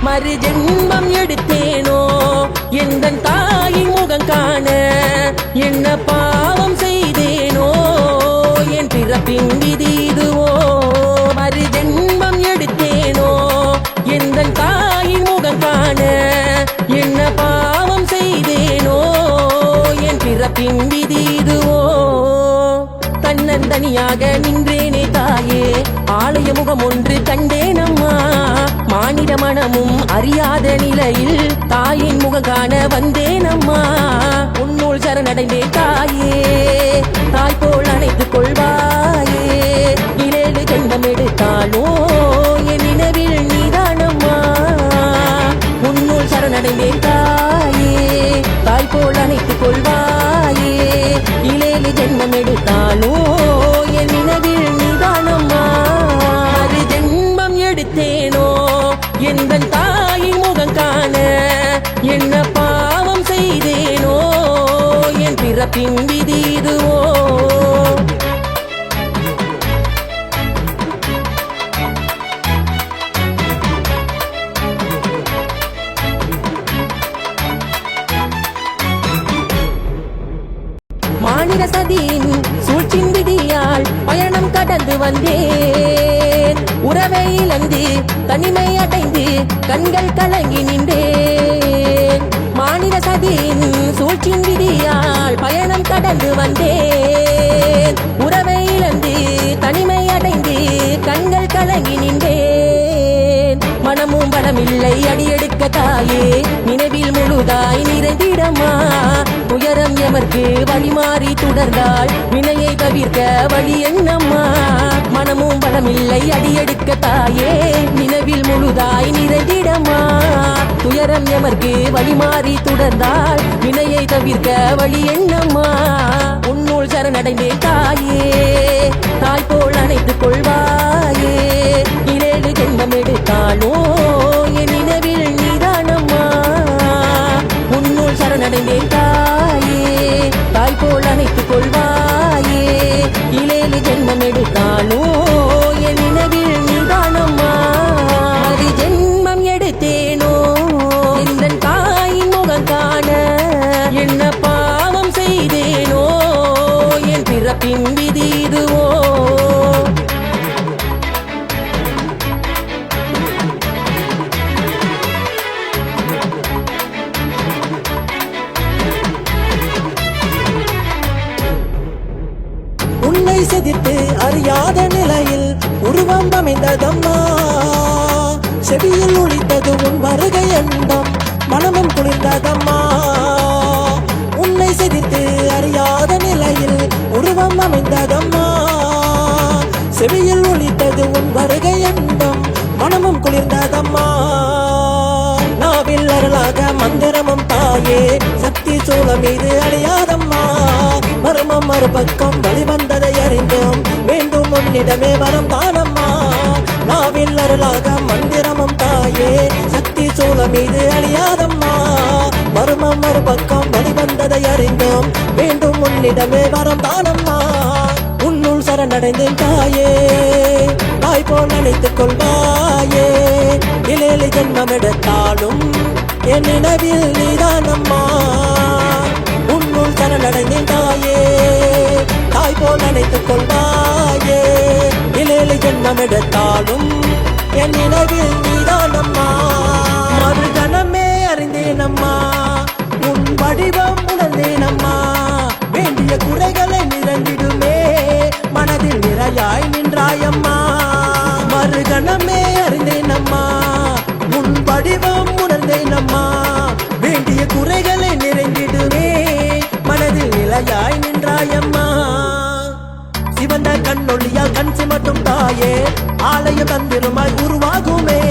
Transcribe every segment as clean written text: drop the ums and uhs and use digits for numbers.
மறு ஜென்மம் எடுத்தேனோ எந்தன் தாயின் முகம் காண, என்ன பாவம் செய்தேனோ என் பிறப்பின் விதி இதுவோ. மறு ஜென்மம் எடுத்தேனோ எந்தன் தாயின் முகம் காண, என்ன பாவம் செய்தேனோ என் பிறப்பின் விதி இதுவோ. தன்னந்தனியாக நின்றேனே தாயே, ஆலய முகம் ஒன்று கண்டேனம்மா. மானிட மனமும் அறியாத நிலையில் தாயின் முகம் காண வந்தேனம்மா. உன்னுள் சரணடைந்தே தாயே, தாய் போல் அணைத்துக் கொள்வாயே. 7 ஜென்மம் எடுத்தாலோ என் நினைவில் நீதானம்மா. உன்னுள் சரணடைந்தே தாயே, தாய் போல் அணைத்துக் கொள்வாயே. 7 ஜென்மம் எடுத்தாலோ என் நினைவில் நீதானம்மா. அது ஜென்மம் எடுத்தேனோ எந்தன் தாயின் முகம் காண, என்ன பாவம் செய்தேனோ என் பிறப்பின் விதி இதுவோ. மானிட சதியின் சூழ்ச்சின் விதியால் பயணம் கடந்து வந்தேன். உறவை இழந்து தனிமை அடைந்து கண்கள் கலங்கி நின்றேன். மானிட சதியின் சூழ்ச்சின் விதியால் பயணம் கடந்து வந்தேன். உறவை இழந்து தனிமை அடைந்து கண்கள் கலங்கி நின்றேன். மனமும் பலமில்லை அடியெடுக்க தாயே, நினைவில் முழுதாய் நிறைந்திடமா. உயரம் எமர்க்கு வழி மாறி தொடர்ந்தால் வினையை தவிர்க்க வழி என்னம்மா. மனமும் பலமில்லை அடியெடுக்க தாயே, நினைவில் முழுதாய் நிறைந்திடமா. உயரம் எமர்க்கு வழி மாறி தொடர்ந்தால் வினையை தவிர்க்க வழி என்னம்மா. உன்னுள் சரணடைந்தே தாயே, தாய் போல் அணைத்துக் கொள்வாயே. 7 ஜென்மம் எடுத்தாலோ என் நினைவில் நீதானம்மா. உன்னுள் சரணடைந்தே தாயே, தாய் போல் அணைத்துக் கொள்வாயே. 7 ஜென்மம் எடுத்தாலோ என் நினைவில் நீதானம்மா. அது ஜென்மம் எடுத்தேனோ எந்தன் தாயின் முகம் காண, என்ன பாவம் செய்தேனோ என் பிறப்பின் விதி இதுவோ. உன்னை செதித்து அறியாத நிலையில் உருவம் அமைந்ததம்மா. செவியில் ஒழித்தது உன் வருகை எண்ணம், மனமும் குளிர்ந்ததம்மா. உன்னை செதித்து அறியாத நிலையில் உருவம் அமைந்ததம்மா. செவியில் ஒழித்தது உன் வருகை எண்ணம், மனமும் குளிர்ந்ததம்மா. நாவில் அருளாக மந்திரமும் தாயே, சக்தி சூலம் மீது அழியாதம்மா. மர்மம் மறுபக்கம் வழிவந்ததை அறிந்தோம், வேண்டும் உன்னிடமே வரம் தானம்மா. நாவில் அருளாக மந்திரமும் தாயே, சக்தி சூலம் மீது அழியாதம்மா. மர்மம் மறுபக்கம் வழிவந்ததை அறிந்தோம், வேண்டும் உன்னிடமே வரம் தானம்மா. உன்னுள் சரணடைந்தேன் தாயே, தாய் போல் நினைத்துக் கொள்வாயே. 7 ஜென்மம் எடுத்தாலும் என் நினைவில் நீதானம்மா. உன்னுள் சரணடைந்தேன் தாயே, தாய் போல் நினைத்துக் கொள்வாயே. 7 ஜென்மம் எடுத்தாலும் என் நினைவில் நீதானம்மா. மறு கணமே அறிந்தேனம்மா, உன் வடிவம் உணர்ந்தேனம்மா. வேண்டிய குறைகளை நிரம்பிடுமே, மனதில் நிறையாய் நின்றாயம்மா. மறு கணமே அறிந்தேனம்மா, உன் வடிவம் உணர்ந்தேனம்மா. வேண்டிய குறைகளை நிறைந்திடுமே, மனதில் நிலையாய் நின்றாயம்மா. சிவந்த கண்ணொழியால் கண் சிமட்டும் தாயே, ஆலயம் தந்திருமாய் உருவாகுமே.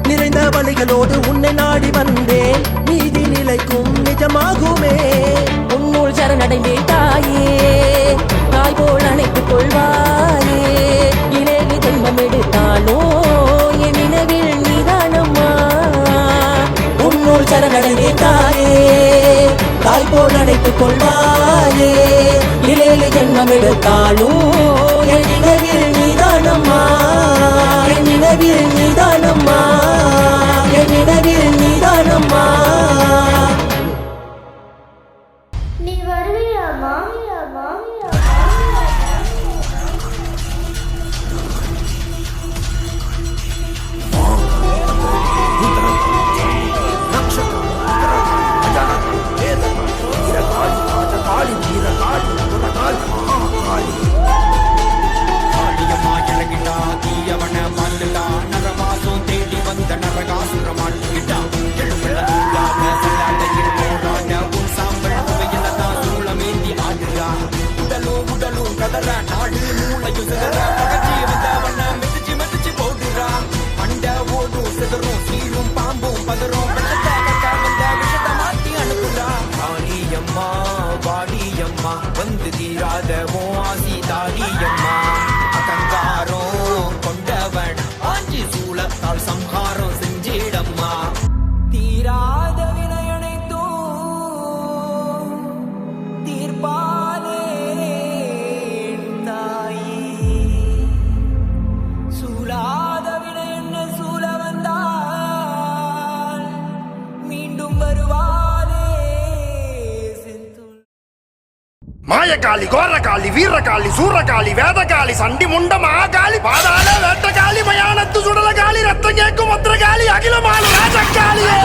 நிறைந்த வழிகளோடு உன்னை நாடி வந்தேன், நீதி நிலைக்கும் நிஜமாகுமே. உன்னுள் சரணடைந்தே தாயே, தாய் போல் அணைத்துக் கொள்வாயே. 7 ஜென்மம் எடுத்தாலோ என் நினைவில் நீதானம்மா. உன்னுள் சரணடைந்தேன் தாயே தாய் போல் அணைத்துக் கொள்வாயே இலேலு ஜென்மம் எடுத்தாலும் என் நினைவில் நீதானம்மா என் நினைவில் நீதானம்மா என் நினைவில் நீதானம்மா நீ வருவியா மாமியா மாமியா வாடியம்மா வந்து தீராத மோசி தாடியம்மா அகங்காரம் கொண்டவன் ஆஞ்சி சூளத்தால் சம்ஹாரம் செஞ்சிடம்மா தீராத வினையனைத்தோ தீர்ப்பானே தாயே சூழாத வினை என்ன சூழ வந்தால் மீண்டும் வருவானே மாயக்காளி கோரக்காளி வீரக்காளி சூரக்காளி வேதக்காளி சண்டி முண்ட மகாகாளி பாதாள வேட்டக்காளி மயானத்து சுடலகாளி ரத்தம் கேட்கும் மத்திரகாளி அகிலமான ராஜக்காளியே